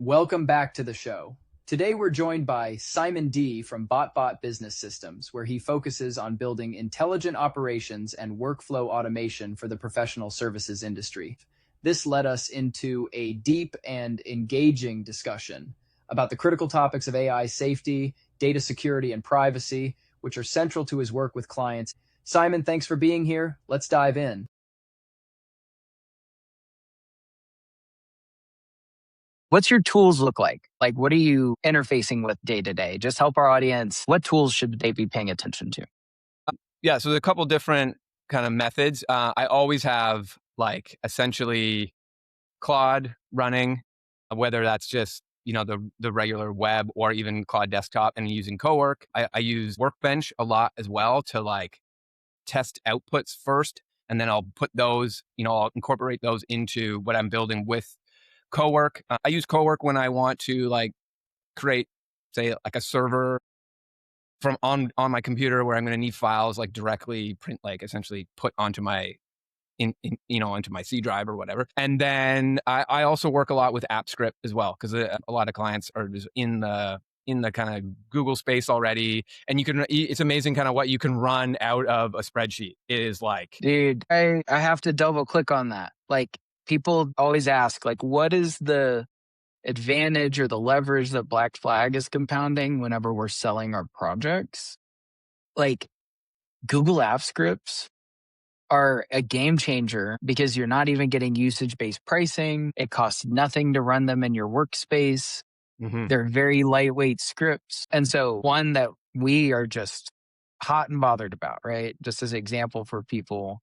Welcome back to the show. Today we're joined by Simon D from BottBott Business Systems, where he focuses on building intelligent operations and workflow automation for the professional services industry. This led us into a deep and engaging discussion about the critical topics of AI safety, data security, and privacy, which are central to his work with clients. Simon, thanks for being here. Let's dive in. What's your tools look like? Like, what are you interfacing with day to day? Just help our audience. What tools should they be paying attention to? Yeah, so there's a couple different kind of methods. I always have like essentially Claude running, whether that's just the regular web or even Claude desktop, and using Cowork. I use Workbench a lot as well to like test outputs first, and then I'll put those, I'll incorporate those into what I'm building with Cowork. I use Cowork when I want to like create, say, like a server from on my computer where I'm going to need files like directly print, like essentially put onto my onto my C drive or whatever. And then I also work a lot with AppScript as well, because a lot of clients are just in the kind of Google space already, and it's amazing kind of what you can run out of a spreadsheet. It is like, Dude, I have to double click on that. Like, people always ask, like, what is the advantage or the leverage that Black Flag is compounding whenever we're selling our projects? Like, Google Apps Scripts are a game changer because you're not even getting usage-based pricing. It costs nothing to run them in your workspace. They're very lightweight scripts. And so one that we are just hot and bothered about, right? Just as an example for people,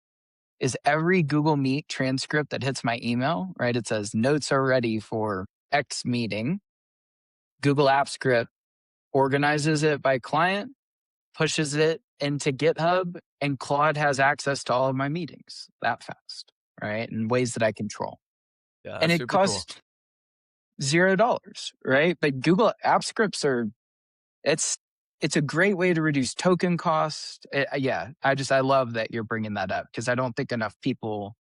is every Google Meet transcript that hits my email, right? It says notes are ready for X meeting. Google Apps Script organizes it by client, pushes it into GitHub, and Claude has access to all of my meetings that fast, right? In ways that I control. yeah, And it costs $0, right? But Google App Scripts it's a great way to reduce token cost. I love that you're bringing that up, because I don't think enough people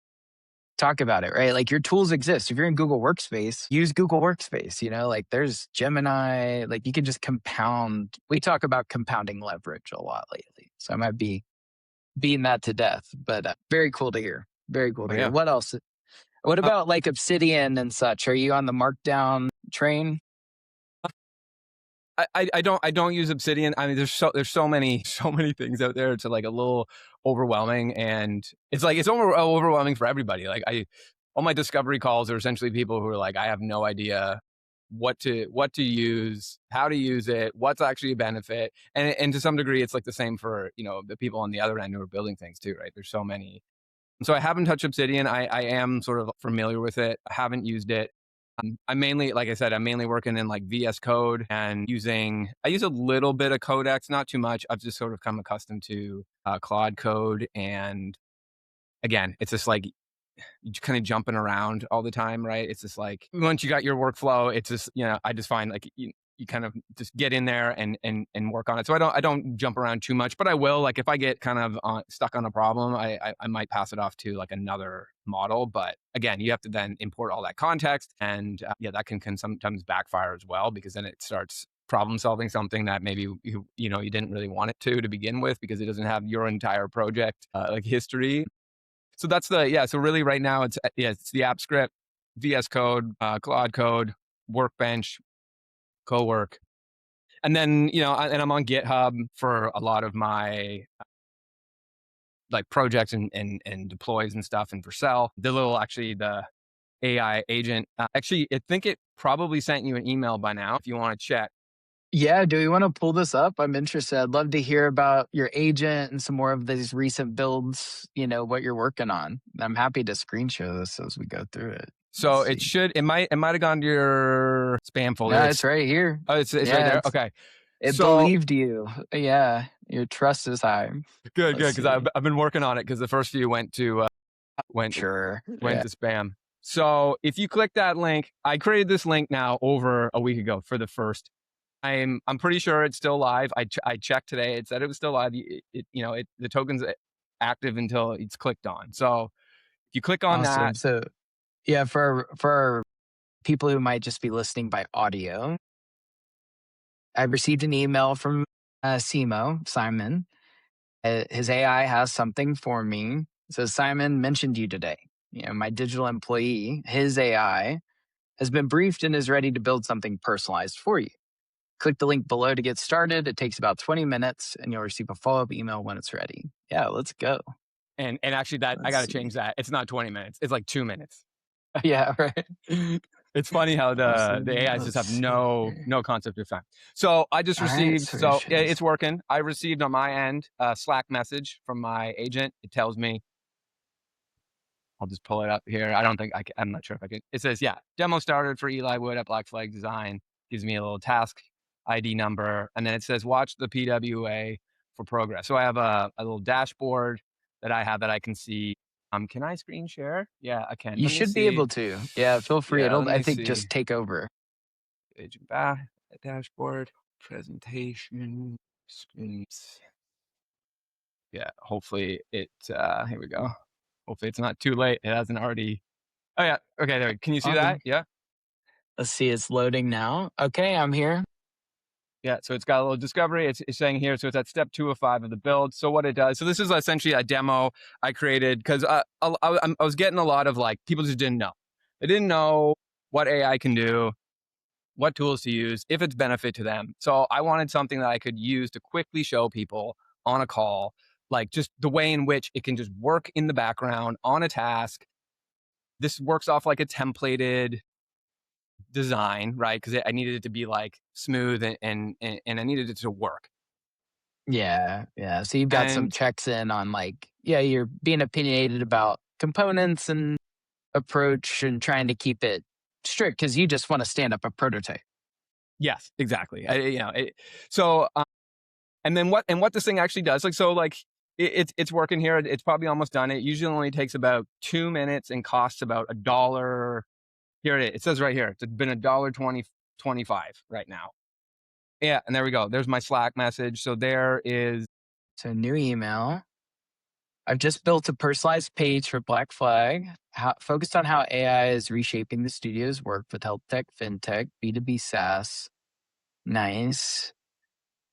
talk about it, right? Like, your tools exist. If you're in Google Workspace, use Google Workspace, like there's Gemini, like you can just compound. We talk about compounding leverage a lot lately. So I might be beating that to death, but very cool to hear. Very cool to hear. What else? What about like Obsidian and such? Are you on the Markdown train? I don't use Obsidian. I mean, there's so many things out there. It's like a little overwhelming, and it's overwhelming for everybody. Like, all my discovery calls are essentially people who are like, I have no idea what to use, how to use it, what's actually a benefit, and to some degree, it's like the same for the people on the other end who are building things too, right? There's so many. So I haven't touched Obsidian. I am sort of familiar with it. I haven't used it. I'm mainly, like I said, I'm mainly working in like VS Code, and I use a little bit of Codex, not too much. I've just sort of come accustomed to Claude Code. And again, it's just like you're kind of jumping around all the time, right? It's just like, once you got your workflow, it's just, I just find like you kind of just get in there and work on it. So I don't jump around too much, but I will, like, if I get kind of stuck on a problem, I might pass it off to like another model. But again, you have to then import all that context, and that can sometimes backfire as well, because then it starts problem solving something that maybe you didn't really want it to begin with, because it doesn't have your entire project like history. So that's so really right now it's the app script, VS Code, Claude Code, Workbench, Cowork. And then, and I'm on GitHub for a lot of my like projects and deploys and stuff, and for Vercel. The AI agent, actually, I think it probably sent you an email by now if you want to check. Yeah, do we want to pull this up? I'm interested. I'd love to hear about your agent and some more of these recent builds, what you're working on. I'm happy to screen share this as we go through it. So it might have gone to your spam folder. Yeah, it's right here. Oh, it's right there? Okay. It believed you. Yeah, your trust is high. Good, because I've been working on it, because the first few went to spam. So if you click that link, I created this link now over a week ago for the first. I'm pretty sure it's still live. I checked today. It said it was still live. The token's active until it's clicked on. So if you click on that. So yeah, for our people who might just be listening by audio, I received an email from Simo, Simon. His AI has something for me. It says, Simon mentioned you today. My digital employee, his AI, has been briefed and is ready to build something personalized for you. Click the link below to get started. It takes about 20 minutes and you'll receive a follow-up email when it's ready. Yeah, let's go. And actually I got to change that. It's not 20 minutes. It's like 2 minutes. Yeah, right. It's funny how the AIs just have no concept of time. So I just received, it's working. I received on my end a Slack message from my agent. It tells me, I'll just pull it up here. I'm not sure if I can. It says, demo started for Eli Wood at Black Flag Design. Gives me a little task ID number. And then it says, watch the PWA for progress. So I have a little dashboard that I have that I can see. Can I screen share? Yeah, I can. You should be able to. Yeah, feel free. It'll, I think, just take over. Agent back, dashboard, presentation, screens. Yeah, hopefully it, here we go. Hopefully it's not too late. It hasn't already. Oh yeah. Okay. There. Can you see that? Yeah. Let's see. It's loading now. Okay. I'm here. Yeah. So it's got a little discovery. It's saying here. So it's at step 2 of 5 of the build. So what it does. So this is essentially a demo I created because I was getting a lot of people just didn't know. They didn't know what AI can do, what tools to use, if it's benefit to them. So I wanted something that I could use to quickly show people on a call, just the way in which it can just work in the background on a task. This works off like a templated design, right? Because I needed it to be smooth and I needed it to work. Yeah. So you've got some checks in on you're being opinionated about components and approach and trying to keep it strict because you just want to stand up a prototype. Yes, exactly. And then what this thing actually does, it's working here. It's probably almost done. It usually only takes about 2 minutes and costs about $1. Here it is. It says right here. It's been $1.25 right now. Yeah, and there we go. There's my Slack message. So there is. It's a new email. I've just built a personalized page for Black Flag, focused on how AI is reshaping the studio's work with health tech, fintech, B2B SaaS. Nice.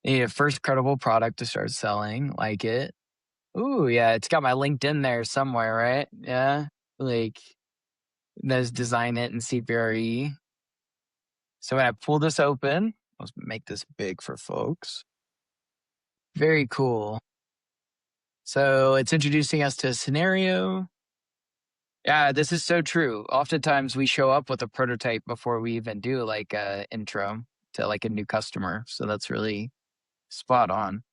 You need a first credible product to start selling. Like it. Ooh, yeah. It's got my LinkedIn there somewhere, right? Yeah. There's design it and CBRE. So when I pull this open, let's make this big for folks. Very cool. So it's introducing us to a scenario. Yeah, this is so true. Oftentimes we show up with a prototype before we even do a intro to a new customer. So that's really spot on.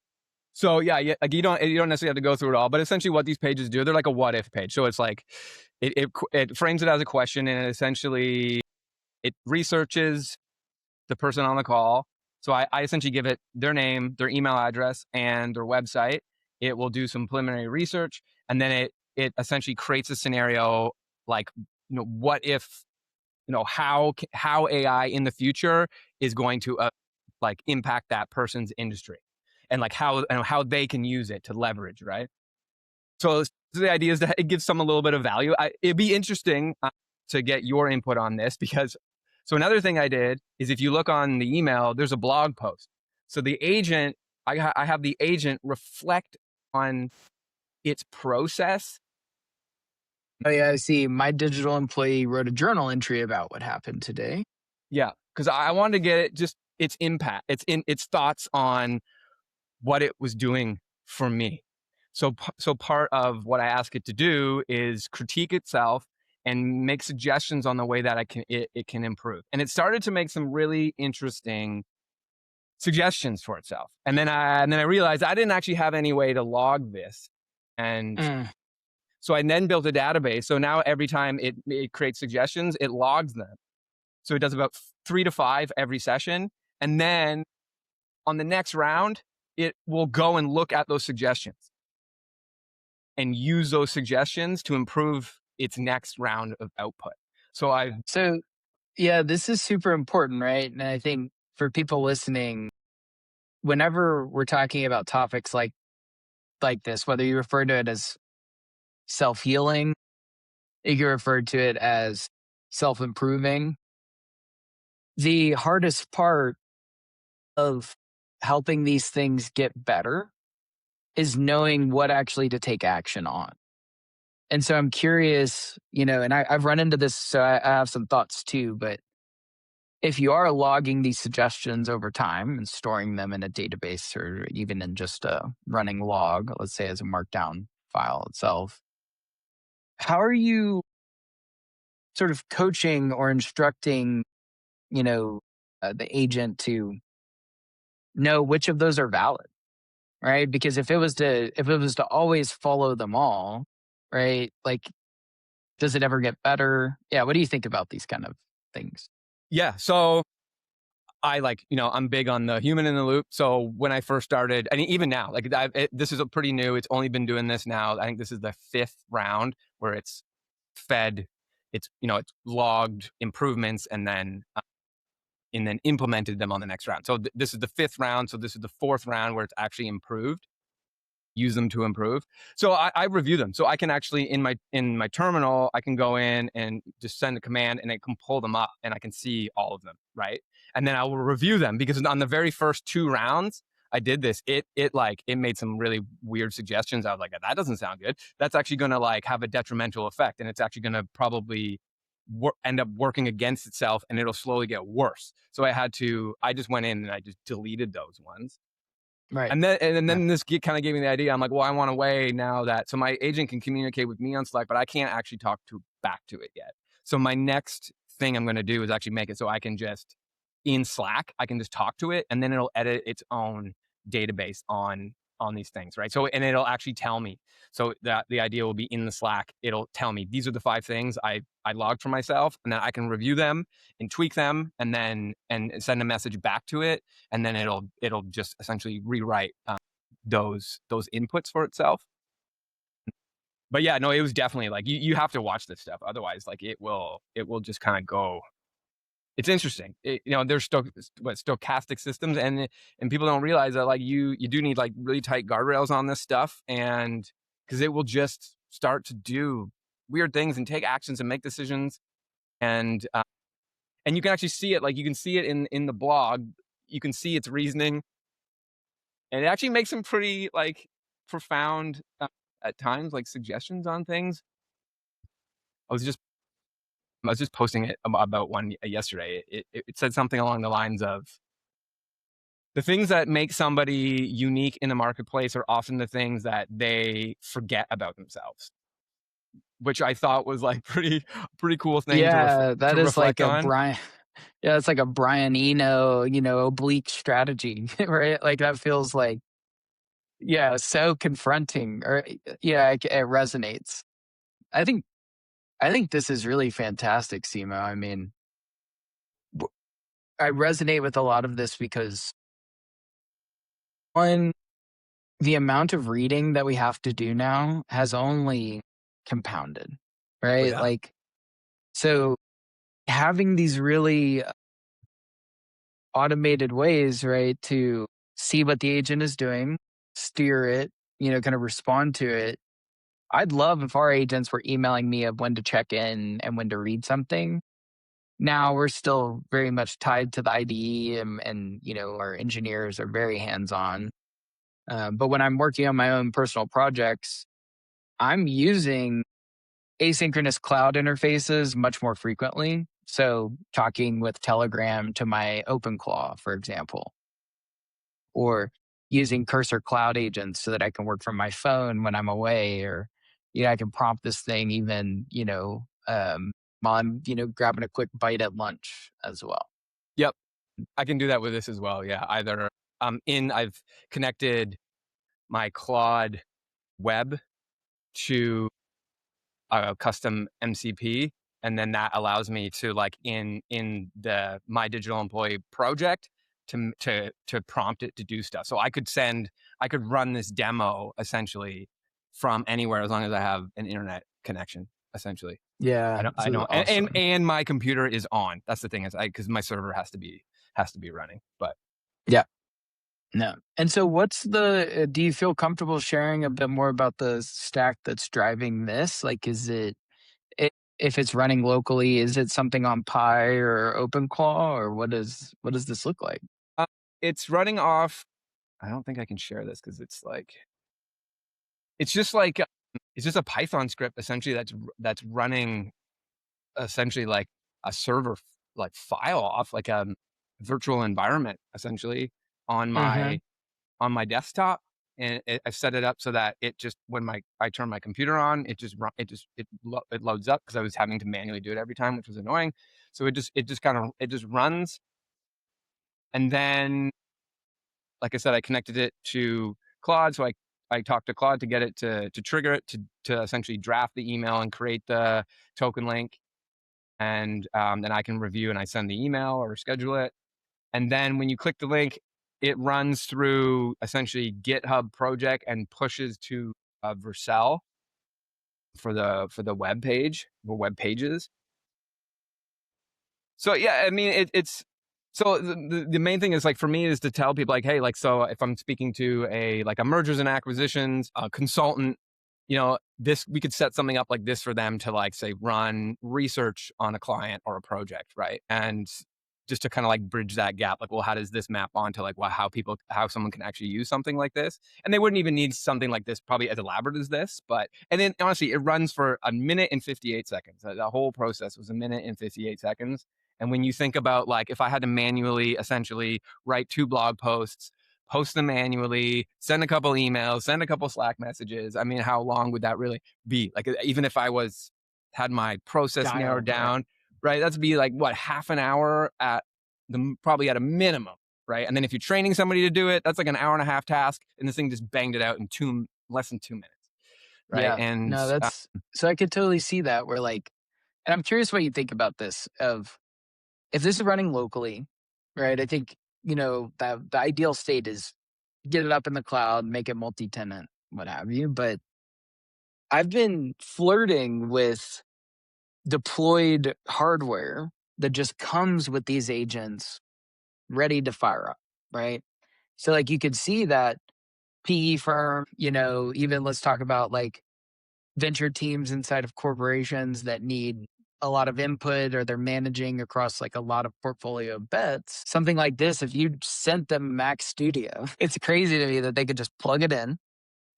So yeah, you don't necessarily have to go through it all, but essentially what these pages do, they're like a what if page. So it's it frames it as a question and essentially it researches the person on the call. So I essentially give it their name, their email address, and their website. It will do some preliminary research, and then it essentially creates a scenario what if, how AI in the future is going to impact that person's industry, and how they can use it to leverage, right? So the idea is that it gives some a little bit of value. It'd be interesting to get your input on this because. So another thing I did is if you look on the email, there's a blog post. So the agent, I have the agent reflect on its process. Oh yeah, I see. My digital employee wrote a journal entry about what happened today. Yeah, because I wanted to get its impact, its thoughts on what it was doing for me. So part of what I ask it to do is critique itself and make suggestions on the way that it can improve. And it started to make some really interesting suggestions for itself. And then I realized I didn't actually have any way to log this. And so I then built a database. So now every time it creates suggestions, it logs them. So it does about 3 to 5 every session. And then on the next round, it will go and look at those suggestions and use those suggestions to improve its next round of output. So yeah, this is super important, right? And I think for people listening, whenever we're talking about topics like this, whether you refer to it as self-healing, you can refer to it as self-improving, the hardest part of helping these things get better is knowing what actually to take action on. And so I'm curious, and I've run into this, so I have some thoughts too, but if you are logging these suggestions over time and storing them in a database or even in just a running log, let's say as a markdown file itself, how are you sort of coaching or instructing, the agent to know which of those are valid, right? Because if it was to always follow them all, right? Like, does it ever get better? Yeah. What do you think about these kind of things? Yeah. So I'm big on the human in the loop. So when I first started, and even now, this is a pretty new, it's only been doing this now. I think this is the 5th round where it's fed, it's logged improvements and then implemented them on the next round. So this is the 5th round. So this is the 4th round where it's actually improved. Use them to improve. So I review them. So I can actually in my terminal, I can go in and just send a command and it can pull them up and I can see all of them, right? And then I will review them because on the very first 2 rounds I did this, it made some really weird suggestions. I was like, that doesn't sound good. That's actually going to have a detrimental effect, and it's actually going to probably end up working against itself, and it'll slowly get worse. So I just went in and I just deleted those ones. Right. And then this kind of gave me the idea. I'm like, well, I want a way now so my agent can communicate with me on Slack, but I can't actually talk back to it yet. So my next thing I'm going to do is actually make it so I can just, in Slack, I can just talk to it, and then it'll edit its own database on these things, right? So, and it'll actually tell me. So the idea will be in the Slack, it'll tell me these are the 5 things I logged for myself, and then I can review them and tweak them, and send a message back to it, and then it'll just essentially rewrite those inputs for itself. But yeah, no, it was definitely you have to watch this stuff, otherwise it will just kind of go. It's interesting. There's stochastic systems, and people don't realize that you do need really tight guardrails on this stuff, and because it will just start to do weird things and take actions and make decisions, and you can actually see it. You can see it in the blog. You can see its reasoning, and it actually makes some pretty profound at times suggestions on things. I was just posting it about one yesterday. It said something along the lines of, the things that make somebody unique in the marketplace are often the things that they forget about themselves, which I thought was pretty cool thing that to is reflect like a on. Brian. Yeah, it's like a Brian Eno, oblique strategy, right? That feels so confronting, or it resonates. I think this is really fantastic, Simo. I mean, I resonate with a lot of this because, one, the amount of reading that we have to do now has only compounded, right? Oh, yeah. So having these really automated ways, right, to see what the agent is doing, steer it, kind of respond to it. I'd love if our agents were emailing me of when to check in and when to read something. Now we're still very much tied to the IDE, and our engineers are very hands-on. But when I'm working on my own personal projects, I'm using asynchronous cloud interfaces much more frequently. So talking with Telegram to my OpenClaw, for example, or using Cursor Cloud agents so that I can work from my phone when I'm away, or I can prompt this thing even while I'm grabbing a quick bite at lunch as well. Yep, I can do that with this as well. Yeah, either I've connected my Claude web to a custom MCP, and then that allows me to in the My Digital Employee project to prompt it to do stuff. So I could run this demo essentially from anywhere as long as I have an internet connection, essentially. Yeah, I know, awesome. and my computer is on. That's the thing, is because my server has to be running. But yeah. No. And so do you feel comfortable sharing a bit more about the stack that's driving this? Is it if it's running locally, is it something on Pi or OpenClaw, or what does this look like? It's running off. I don't think I can share this because it's just like it's just a Python script essentially that's running essentially like a server like file off like a virtual environment essentially on Mm-hmm. my desktop, and I've set it up so that it just when I turn my computer on, it loads up because I was having to manually do it every time, which was annoying. So it just runs, and then like I said, I connected it to Claude, so I talked to Claude to get it to trigger it to essentially draft the email and create the token link, and then I can review and I send the email or schedule it. And then when you click the link, it runs through essentially GitHub project and pushes to Vercel for the web page or web pages. So yeah, I mean it's so the main thing is like for me is to tell people like, hey, like, so if I'm speaking to a mergers and acquisitions consultant, this, we could set something up like this for them to like say run research on a client or a project, right? And just to kind of like bridge that gap, like, well, how does this map onto like how someone can actually use something like this? And they wouldn't even need something like this probably as elaborate as this, and then honestly, it runs for 1 minute and 58 seconds. The whole process was 1 minute and 58 seconds. And when you think about like if I had to manually essentially write 2 blog posts, post them manually, send a couple emails, send a couple Slack messages, I mean, how long would that really be? Like even if I had my process narrowed down, right? That's be like what, half an hour probably at a minimum, right? And then if you're training somebody to do it, that's like an hour and a half task, and this thing just banged it out in less than 2 minutes, right? Yeah. And No, that's so I could totally see that where like, and I'm curious what you think about this of if this is running locally, right? I think, the ideal state is get it up in the cloud, make it multi-tenant, what have you. But I've been flirting with deployed hardware that just comes with these agents ready to fire up, right? So like you could see that PE firm, even let's talk about like venture teams inside of corporations that need a lot of input or they're managing across like a lot of portfolio bets. Something like this, if you sent them Mac Studio, it's crazy to me that they could just plug it in,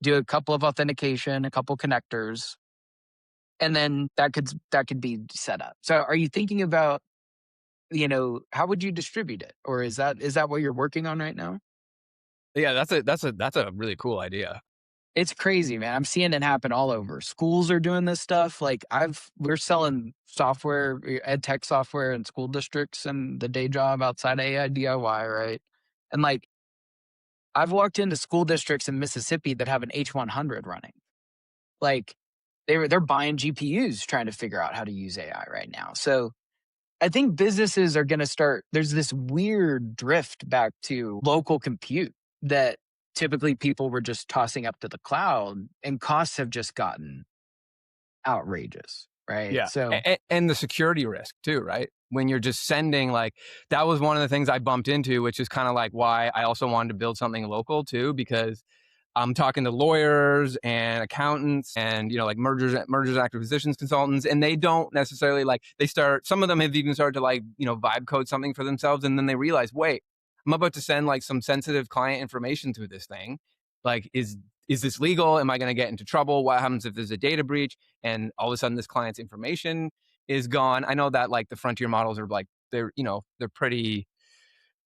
do a couple of authentication, a couple connectors, and then that could be set up. So are you thinking about, how would you distribute it? Or is that what you're working on right now? yeah, that's a really cool idea. It's crazy, man. I'm seeing it happen all over. Schools are doing this stuff. Like we're selling software, ed tech software in school districts and the day job outside of AI DIY, right? And like I've walked into school districts in Mississippi that have an H100 running. Like they're buying GPUs trying to figure out how to use AI right now. So I think businesses are going to there's this weird drift back to local compute that typically people were just tossing up to the cloud, and costs have just gotten outrageous, right? Yeah. So And the security risk too, right? When you're just sending, like, that was one of the things I bumped into, which is kind of like why I also wanted to build something local too, because I'm talking to lawyers and accountants and, like mergers and acquisitions consultants, and they don't necessarily some of them have even started to vibe code something for themselves. And then they realize, wait, I'm about to send like some sensitive client information through this thing. Like, is this legal? Am I going to get into trouble? What happens if there's a data breach and all of a sudden this client's information is gone? I know that like the frontier models are like, they're pretty,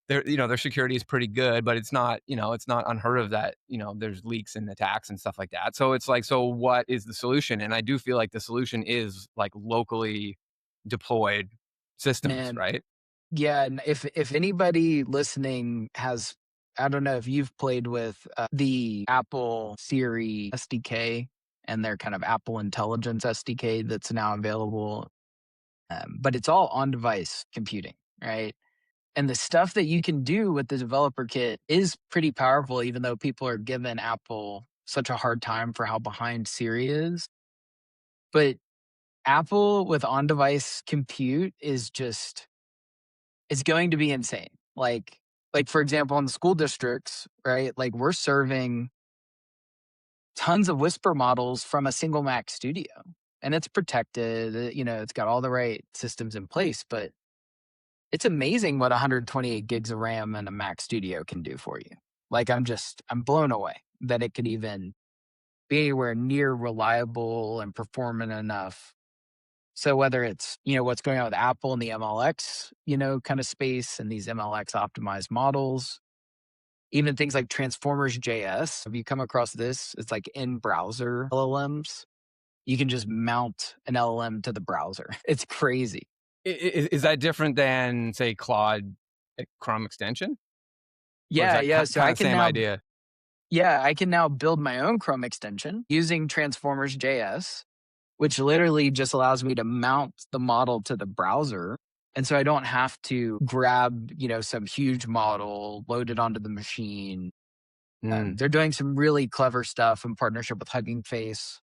their security is pretty good, but it's not unheard of that, there's leaks and attacks and stuff like that. So it's like, so what is the solution? And I do feel like the solution is like locally deployed systems, man, right? yeah. And if anybody listening has, I don't know if you've played with the Apple Siri SDK and their kind of Apple Intelligence SDK that's now available, but it's all on-device computing, right? And the stuff that you can do with the developer kit is pretty powerful, even though people are giving Apple such a hard time for how behind Siri is. But Apple with on-device compute is just, it's going to be insane. Like for example, in the school districts, right? Like we're serving tons of Whisper models from a single Mac Studio. and it's protected. It's got all the right systems in place, but it's amazing what 128 gigs of RAM and a Mac Studio can do for you. Like, I'm blown away that it could even be anywhere near reliable and performant enough. So whether it's, what's going on with Apple and the MLX, kind of space and these MLX optimized models, even things like Transformers JS. Have you come across this? It's like in browser LLMs. You can just mount an LLM to the browser. It's crazy. Is that different than, say, Claude Chrome extension? Yeah. So I can same now, idea. Yeah, I can now build my own Chrome extension using Transformers JS, which literally just allows me to mount the model to the browser. And so I don't have to grab, some huge model, load it onto the machine. They're doing some really clever stuff in partnership with Hugging Face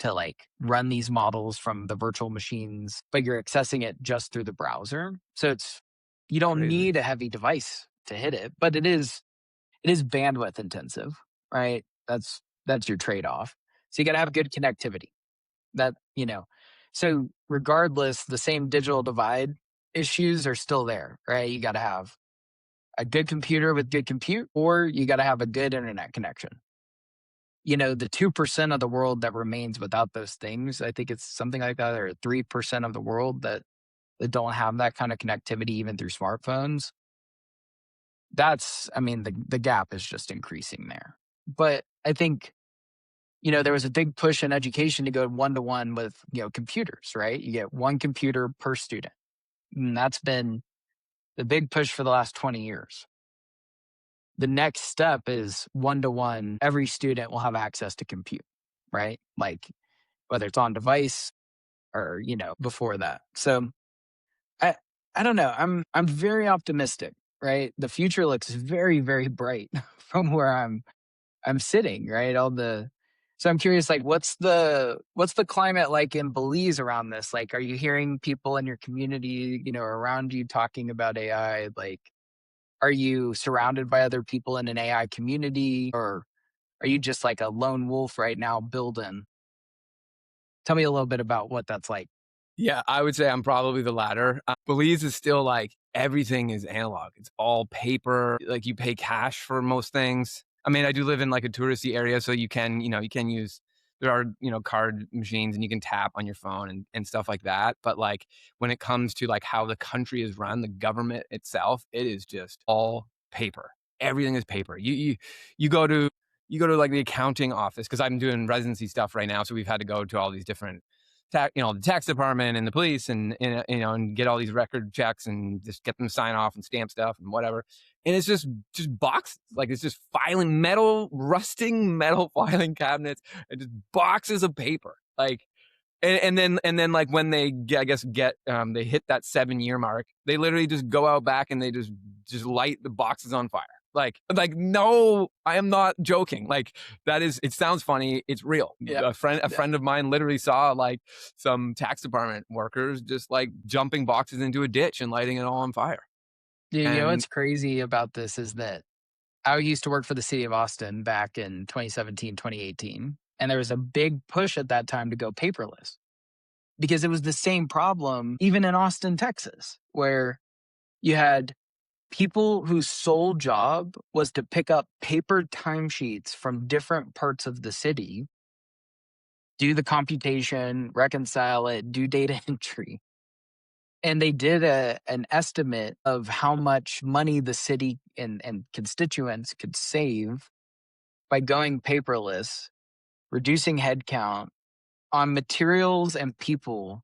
to like run these models from the virtual machines, but you're accessing it just through the browser. So you don't Crazy. need a heavy device to hit it, but it is bandwidth intensive, right? That's your trade-off. So you got to have good connectivity. So regardless, the same digital divide issues are still there, right? You got to have a good computer with good compute, or you got to have a good internet connection. The 2% of the world that remains without those things, I think it's something like that, or 3% of the world that don't have that kind of connectivity even through smartphones. The gap is just increasing there. But I think, there was a big push in education to go one-to-one with, computers, right? You get one computer per student. And that's been the big push for the last 20 years. The next step is one-to-one. Every student will have access to compute, right? Like whether it's on device or, before that. So I don't know. I'm very optimistic, right? The future looks very, very bright from where I'm sitting, right? So I'm curious, like, what's the climate like in Belize around this? Like, are you hearing people in your community, around you talking about AI? Like, are you surrounded by other people in an AI community, or are you just like a lone wolf right now building? Tell me a little bit about what that's like. Yeah, I would say I'm probably the latter. Belize is still like everything is analog. It's all paper. Like you pay cash for most things. I mean, I do live in like a touristy area, so you can use, there are, card machines and you can tap on your phone and stuff like that. But like when it comes to like how the country is run, the government itself, it is just all paper. Everything is paper. You go to like the accounting office, because I'm doing residency stuff right now, so we've had to go to all these different the tax department and the police and get all these record checks and just get them to sign off and stamp stuff and whatever. And it's just boxes. Like it's just rusting metal filing cabinets and just boxes of paper. Like, and then like when they they hit that 7-year mark, they literally just go out back and they just light the boxes on fire. Like, no, I am not joking. Like it sounds funny. It's real. Yeah. A friend of mine literally saw like some tax department workers just like jumping boxes into a ditch and lighting it all on fire. Dude, what's crazy about this is that I used to work for the city of Austin back in 2017, 2018. And there was a big push at that time to go paperless because it was the same problem, even in Austin, Texas, where you had people whose sole job was to pick up paper timesheets from different parts of the city, do the computation, reconcile it, do data entry. And they did an estimate of how much money the city and constituents could save by going paperless, reducing headcount on materials and people.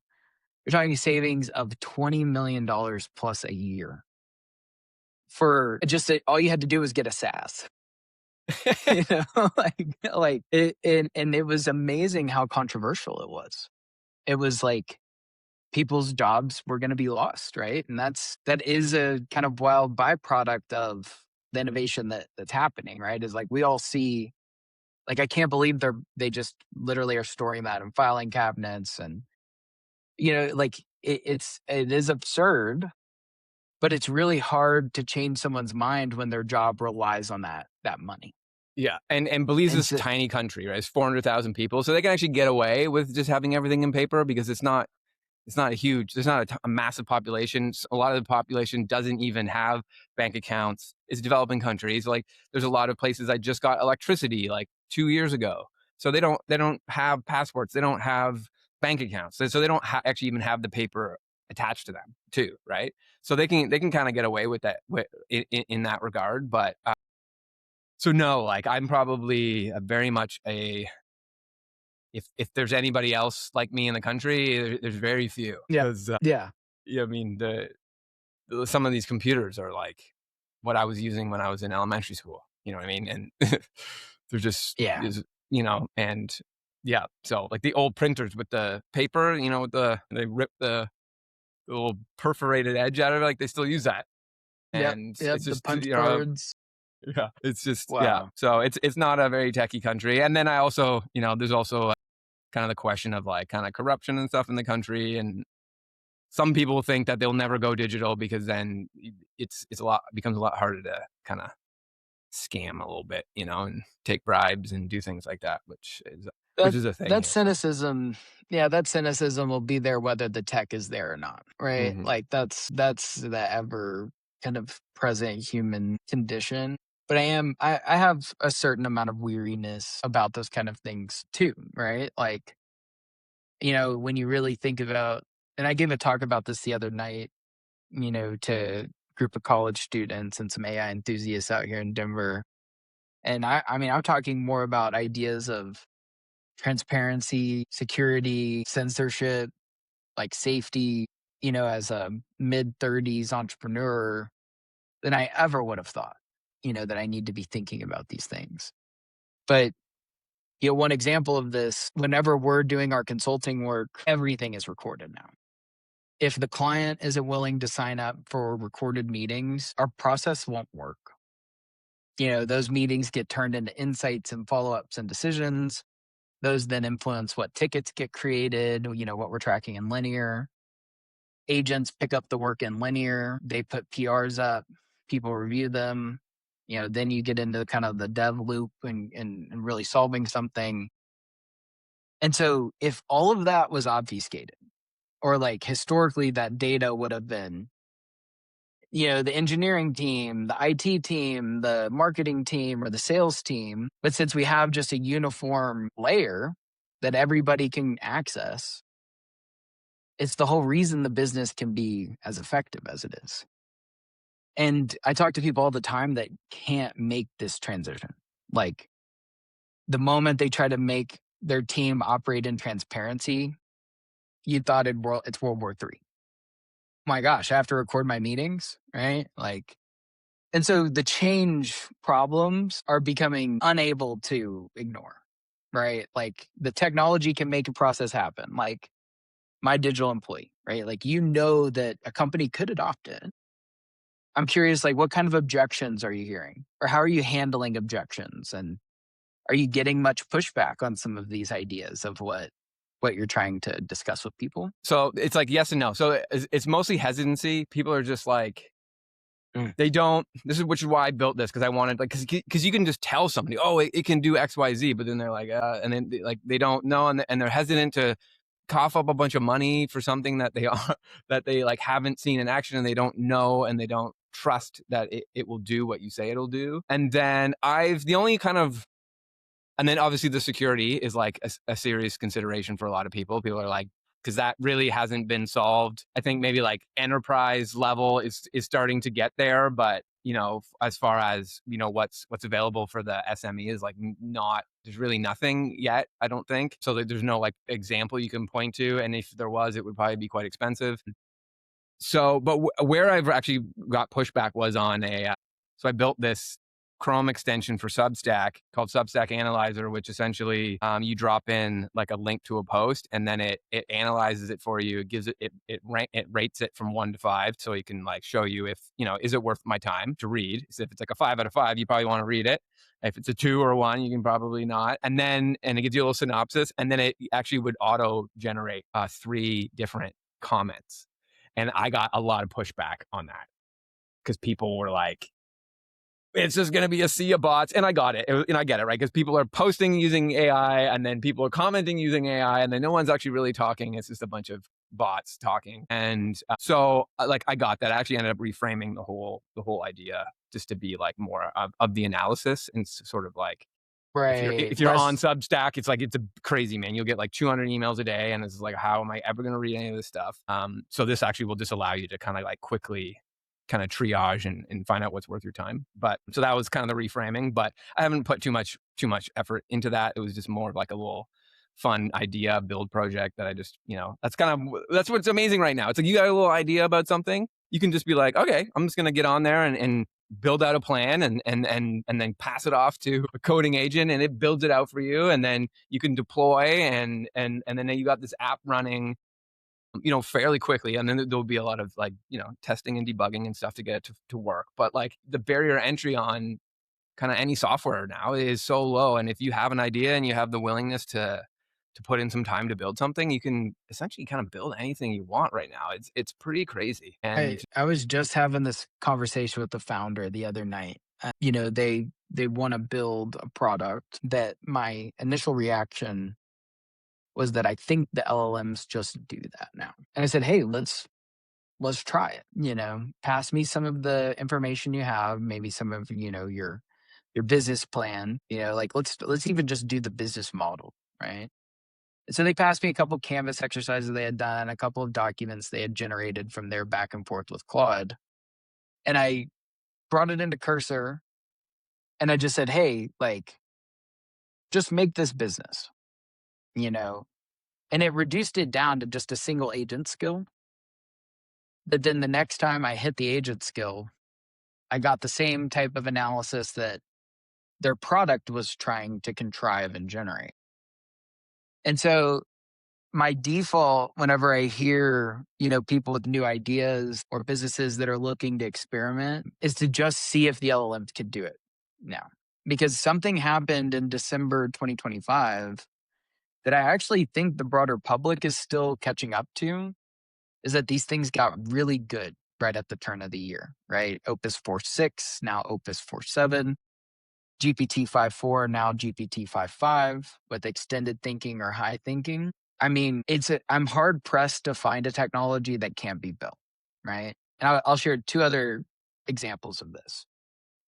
You're talking savings of $20 million plus a year. For just all you had to do was get a SaaS. like it, and it was amazing how controversial it was. It was like people's jobs were going to be lost, right? And that is a kind of wild byproduct of the innovation that's happening, right? Is like we all see, like I can't believe they just literally are storing that in filing cabinets, and like it is absurd. But it's really hard to change someone's mind when their job relies on that money. Yeah, and Belize And is a so, tiny country, right? It's 400,000 people, so they can actually get away with just having everything in paper because it's not a huge, there's not a massive population. A lot of the population doesn't even have bank accounts. It's developing countries. Like there's a lot of places I just got electricity like 2 years ago. So they don't have passports. They don't have bank accounts. So they don't actually even have the paper attached to them too, right? So they can kind of get away with that in that regard. But so no, like I'm probably very much if there's anybody else like me in the country, there's very few yeah, because yeah, yeah, I mean some of these computers are like what I was using when I was in elementary school. You know what I mean? And they're just yeah, and yeah. So like the old printers with the paper, with they rip the little perforated edge out of it, like they still use that, yep, and yep. it's The just punch cards. yeah, it's just yeah. Wow. So it's not a very techie country, and then I also there's also kind of the question of like kind of corruption and stuff in the country, and some people think that they'll never go digital because then it's becomes a lot harder to kind of scam a little bit, and take bribes and do things like that, which That is a thing that here. So. cynicism, yeah, that cynicism will be there whether the tech is there or not, right? Hmm. Like that's the ever kind of present human condition. But I have a certain amount of weariness about those kind of things too, right? Like, when you really think about, and I gave a talk about this the other night, to a group of college students and some AI enthusiasts out here in Denver. And I mean, I'm talking more about ideas of transparency, security, censorship, like safety, as a mid 30s entrepreneur than I ever would have thought, that I need to be thinking about these things. But, one example of this, whenever we're doing our consulting work, everything is recorded now. If the client isn't willing to sign up for recorded meetings, our process won't work. Those meetings get turned into insights and follow ups and decisions. Those then influence what tickets get created, what we're tracking in linear. Agents pick up the work in linear. They put PRs up. People review them. Then you get into kind of the dev loop and really solving something. And so if all of that was obfuscated, or like historically that data would have been, the engineering team, the IT team, the marketing team, or the sales team. But since we have just a uniform layer that everybody can access, it's the whole reason the business can be as effective as it is. And I talk to people all the time that can't make this transition. Like the moment they try to make their team operate in transparency, you thought it's World War III. My gosh, I have to record my meetings, right? Like, and so the change problems are becoming unable to ignore, right? Like the technology can make a process happen, like my digital employee, right? Like, that a company could adopt it. I'm curious, like, what kind of objections are you hearing? Or how are you handling objections? And are you getting much pushback on some of these ideas of what you're trying to discuss with people? So it's like yes and no. So it's mostly hesitancy. People are just like they don't. Which is why I built this, because I wanted because you can just tell somebody, oh, it can do X, Y, Z, but then they're like, and then they don't know, and they're hesitant to cough up a bunch of money for something that they like haven't seen in action, and they don't know, and they don't trust that it will do what you say it'll do. And then and then obviously the security is like a serious consideration for a lot of people. People are like, because that really hasn't been solved. I think maybe like enterprise level is starting to get there, but as far as what's available for the SME is like not. There's really nothing yet, I don't think. So there's no like example you can point to, and if there was, it would probably be quite expensive. So, but where I've actually got pushback was on so I built this Chrome extension for Substack called Substack Analyzer, which essentially you drop in like a link to a post, and then it analyzes it for you. It gives it rates it from 1 to 5, so it can like show you if is it worth my time to read. So if it's like a 5 out of 5, you probably want to read it. If it's a 2 or a 1, you can probably not. And it gives you a little synopsis, and then it actually would auto generate 3 different comments. And I got a lot of pushback on that because people were like, it's just going to be a sea of bots. And I got it. And I get it, right? Because people are posting using AI, and then people are commenting using AI, and then no one's actually really talking. It's just a bunch of bots talking. And so like, I got that. I actually ended up reframing the whole idea just to be like more of the analysis, and sort of like, Right. if you're on Substack, it's like, it's a crazy, man. You'll get like 200 emails a day, and it's like, how am I ever going to read any of this stuff? So this actually will just allow you to kind of like quickly kind of triage and find out what's worth your time. But so that was kind of the reframing, but I haven't put too much effort into that. It was just more of like a little fun idea build project that I just, that's what's amazing right now. It's like, you got a little idea about something, you can just be like, okay, I'm just going to get on there and build out a plan and then pass it off to a coding agent, and it builds it out for you, and then you can deploy and then you got this app running, fairly quickly. And then there'll be a lot of like, testing and debugging and stuff to get it to work. But like, the barrier to entry on kind of any software now is so low. And if you have an idea and you have the willingness to put in some time to build something, you can essentially kind of build anything you want right now. It's pretty crazy. And I was just having this conversation with the founder the other night. They want to build a product that my initial reaction was that I think the LLMs just do that now. And I said, hey, let's try it. Pass me some of the information you have, maybe some of, your business plan, like let's even just do the business model, right? So they passed me a couple of Canvas exercises they had done, a couple of documents they had generated from their back and forth with Claude. And I brought it into Cursor, and I just said, hey, like, just make this business, and it reduced it down to just a single agent skill. But then the next time I hit the agent skill, I got the same type of analysis that their product was trying to contrive and generate. And so my default, whenever I hear, people with new ideas or businesses that are looking to experiment, is to just see if the LLMs could do it now. Because something happened in December 2025 that I actually think the broader public is still catching up to, is that these things got really good right at the turn of the year, right? Opus 4.6, now Opus 4.7, GPT 5.4, now GPT 5.5 with extended thinking or high thinking. I mean, I'm hard pressed to find a technology that can't be built, right? And I'll share two other examples of this.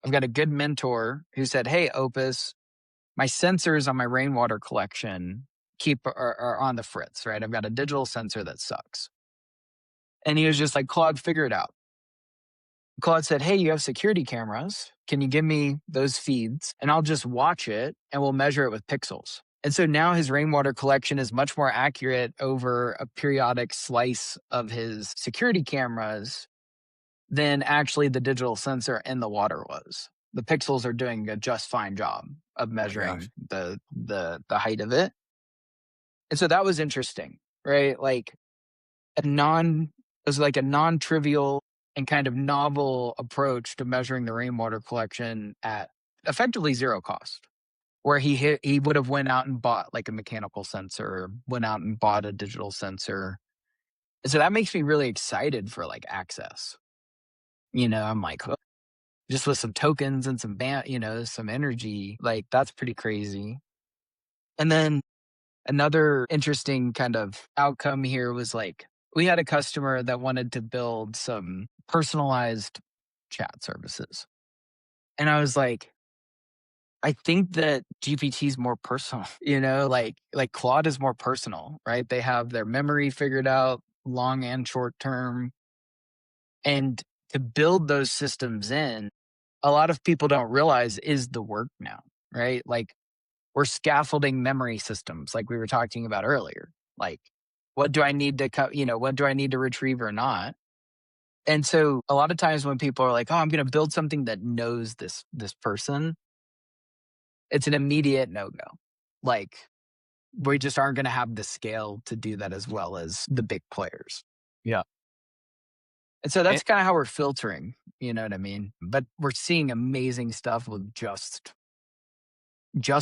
I've got a good mentor who said, hey, Opus, my sensors on my rainwater collection are on the fritz, right? I've got a digital sensor that sucks. And he was just like, Claude, figure it out. Claude said, hey, you have security cameras. Can you give me those feeds? And I'll just watch it and we'll measure it with pixels. And so now his rainwater collection is much more accurate over a periodic slice of his security cameras than actually the digital sensor in the water was. The pixels are doing a just fine job of measuring the height of it. And so that was interesting, right? Like it was like a non-trivial and kind of novel approach to measuring the rainwater collection at effectively zero cost, where he would have went out and bought like a mechanical sensor, went out and bought a digital sensor. And so that makes me really excited for like access. I'm like, oh, just with some tokens and some some energy, like that's pretty crazy. And then another interesting kind of outcome here was like, we had a customer that wanted to build some personalized chat services. And I was like, I think that GPT is more personal, like Claude is more personal, right? They have their memory figured out, long and short term. And to build those systems in, a lot of people don't realize is the work now, right? Like we're scaffolding memory systems like we were talking about earlier. Like what do I need to what do I need to retrieve or not? And so a lot of times when people are like, oh, I'm going to build something that knows this person, it's an immediate no-go. Like we just aren't going to have the scale to do that as well as the big players. Yeah. And so that's kind of how we're filtering, you know what I mean? But we're seeing amazing stuff with just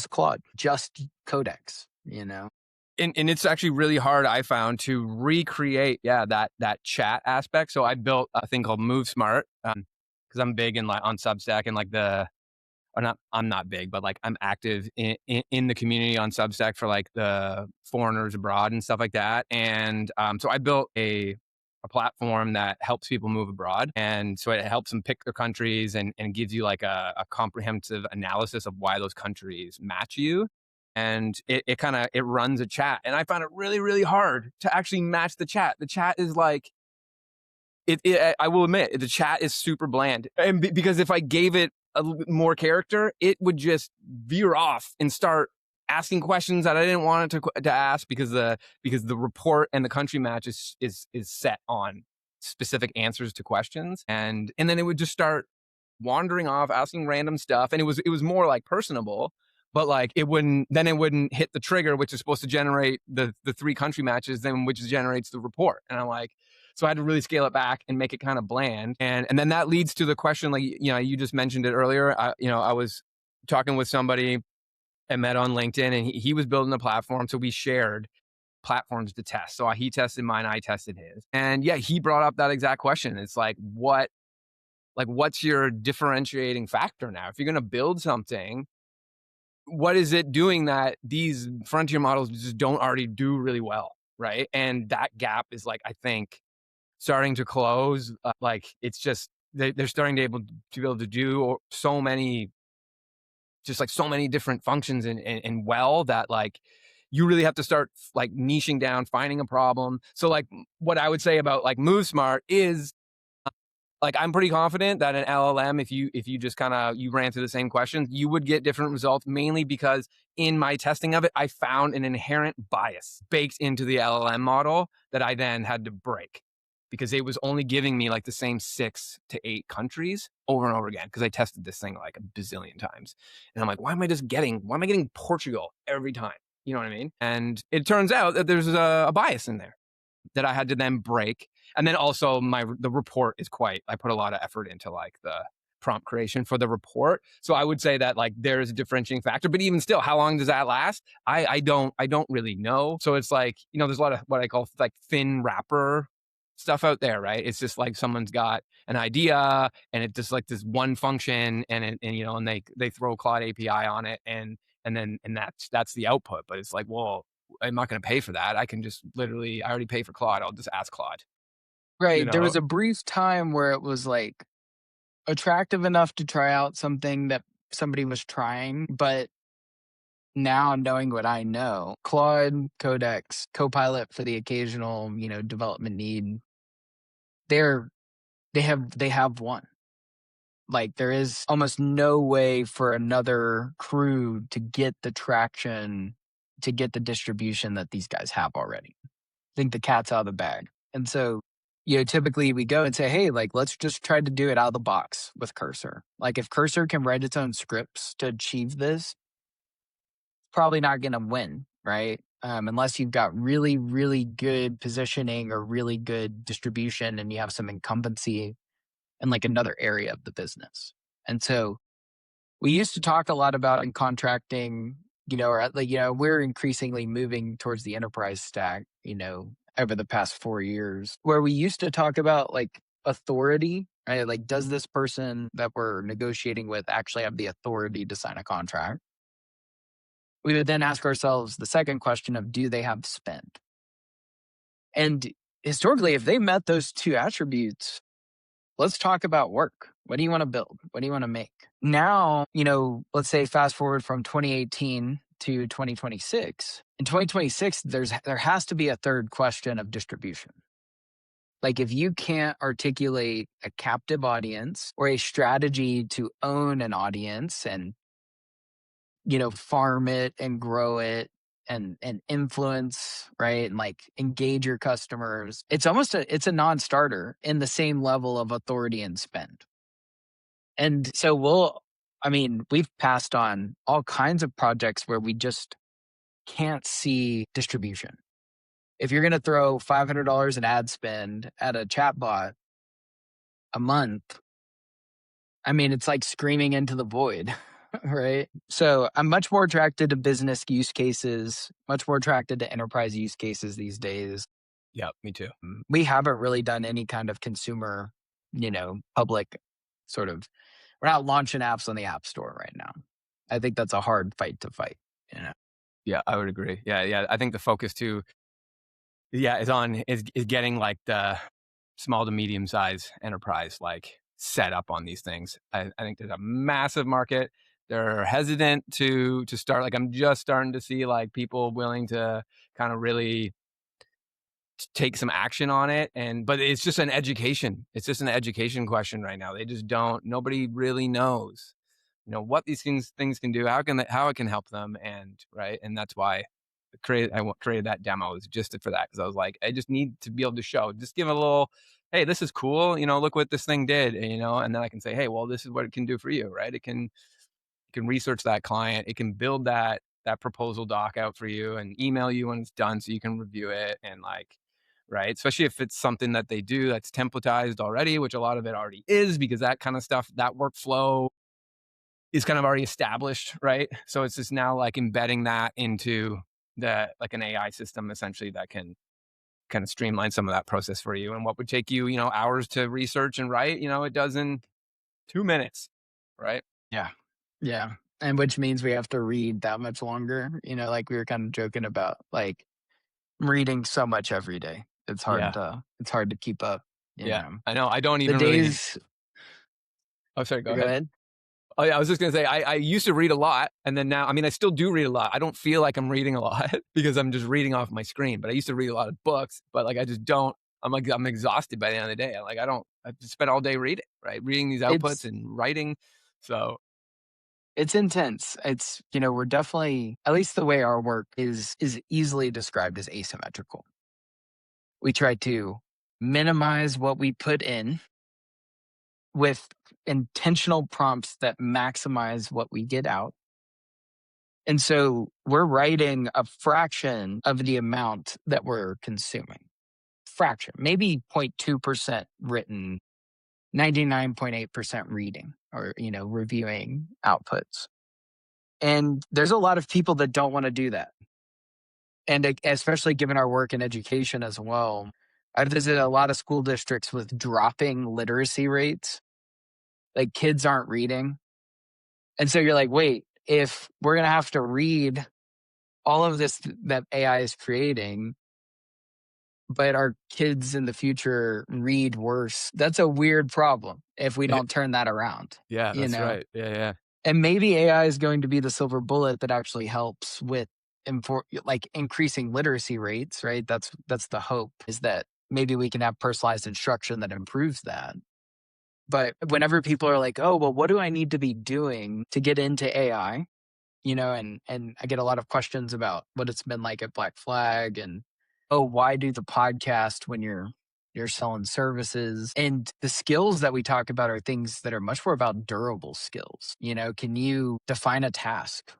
Claude, just Codex, And it's actually really hard, I found, to recreate, that chat aspect. So I built a thing called Move Smart, because because I'm big in on Substack and or not, I'm not big, but like I'm active in the community on Substack for like the foreigners abroad and stuff like that. And so I built a platform that helps people move abroad. And so it helps them pick their countries and gives you like a comprehensive analysis of why those countries match you. And it kind of, it runs a chat. And I found it really, really hard to actually match the chat. The chat is like, I will admit, the chat is super bland. And because if I gave it a little bit more character, it would just veer off and start asking questions that I didn't want it to ask, because the report and the country match is set on specific answers to questions, and then it would just start wandering off, asking random stuff, and it was more like personable, but like it wouldn't hit the trigger, which is supposed to generate the 3 country matches, then which generates the report, and I'm like. So I had to really scale it back and make it kind of bland. And then that leads to the question, like, you just mentioned it earlier. I was talking with somebody I met on LinkedIn, and he was building a platform. So we shared platforms to test. So he tested mine, I tested his. And yeah, he brought up that exact question. It's like, what's your differentiating factor now? If you're going to build something, what is it doing that these frontier models just don't already do really well? Right. And that gap is like, I think, starting to close. Like it's just they're starting to be able to do so many different functions and well, that like you really have to start like niching down, finding a problem. So like what I would say about like MoveSmart is like I'm pretty confident that an LLM, if you just kind of you ran through the same questions, you would get different results, mainly because in my testing of it, I found an inherent bias baked into the LLM model that I then had to break, because it was only giving me like the same 6 to 8 countries over and over again, because I tested this thing like a bazillion times. And I'm like, why am I getting Portugal every time? You know what I mean? And it turns out that there's a bias in there that I had to then break. And then also the report is I put a lot of effort into like the prompt creation for the report. So I would say that like there's a differentiating factor, but even still, how long does that last? I don't really know. So it's like, there's a lot of what I call like thin wrapper stuff out there, right? It's just like someone's got an idea and it's just like this one function and they throw Claude API on it and that's the output. But it's like, well, I'm not going to pay for that. I can just I already pay for Claude. I'll just ask Claude. Right. There was a brief time where it was like attractive enough to try out something that somebody was trying, but now knowing what I know, Claude, Codex, Copilot for the occasional, development need, they have one. Like there is almost no way for another crew to get the traction, to get the distribution that these guys have already. I think the cat's out of the bag. And so, typically we go and say, hey, like, let's just try to do it out of the box with Cursor. Like if Cursor can write its own scripts to achieve this, probably not going to win, right? Unless you've got really, really good positioning or really good distribution and you have some incumbency in like another area of the business. And so we used to talk a lot about in contracting, we're increasingly moving towards the enterprise stack, over the past 4 years, where we used to talk about like authority, right? Like, does this person that we're negotiating with actually have the authority to sign a contract? We would then ask ourselves the second question of, do they have spend? And historically, if they met those 2 attributes, let's talk about work. What do you want to build? What do you want to make? Now, let's say fast forward from 2018 to 2026. In 2026, there has to be a third question of distribution. Like if you can't articulate a captive audience or a strategy to own an audience and, farm it and grow it and influence, right? And like engage your customers. It's a non-starter in the same level of authority and spend. And so we've passed on all kinds of projects where we just can't see distribution. If you're going to throw $500 in ad spend at a chatbot a month, it's like screaming into the void. Right. So I'm much more attracted to business use cases, much more attracted to enterprise use cases these days. Yeah, me too. We haven't really done any kind of consumer, public sort of, we're not launching apps on the App Store right now. I think that's a hard fight to fight, you know? Yeah, I would agree. Yeah. I think the focus too, is getting like the small to medium size enterprise like set up on these things. I think there's a massive market. They're hesitant to start. Like I'm just starting to see like people willing to kind of really take some action on it. But it's just an education. It's just an education question right now. They just don't. Nobody really knows, what these things can do, how it can help them, and right. And that's why I created that demo is just for that, because I was like, I just need to be able to show, just give a little, hey, this is cool, look what this thing did, and then I can say, hey, well, this is what it can do for you, right? It can research that client, it can build that proposal doc out for you and email you when it's done so you can review it, and like, right, especially if it's something that they do that's templatized already, which a lot of it already is, because that kind of stuff, that workflow is kind of already established, right? So it's just now like embedding that into like an AI system essentially that can kind of streamline some of that process for you. And what would take you, hours to research and write, it does in 2 minutes, right? Yeah. Yeah. And which means we have to read that much longer, like we were kind of joking about, like I'm reading so much every day. It's hard to keep up. You know. I know. I don't The even really. days. Oh, sorry. Go Go ahead. ahead. Oh yeah, I was just gonna say I used to read a lot, and then now, I mean, I still do read a lot. I don't feel like I'm reading a lot because I'm just reading off my screen. But I used to read a lot of books, but like I just don't. I'm exhausted by the end of the day. I just spend all day reading, right? Reading these outputs and writing. So it's intense. It's, we're definitely, at least the way our work is easily described as asymmetrical. We try to minimize what we put in with intentional prompts that maximize what we get out. And so we're writing a fraction of the amount that we're consuming. Fraction, maybe 0.2% written, 99.8% reading or, reviewing outputs. And there's a lot of people that don't want to do that. And especially given our work in education as well, I've visited a lot of school districts with dropping literacy rates. Like kids aren't reading. And so you're like, wait, if we're going to have to read all of this that AI is creating, but our kids in the future read worse, that's a weird problem if we don't turn that around. Yeah, that's right. Yeah. And maybe AI is going to be the silver bullet that actually helps with like increasing literacy rates, right? That's the hope, is that maybe we can have personalized instruction that improves that. But whenever people are like, oh, well, what do I need to be doing to get into AI? And I get a lot of questions about what it's been like at Black Flag, and, oh, why do the podcast when you're selling services? And the skills that we talk about are things that are much more about durable skills. Can you define a task?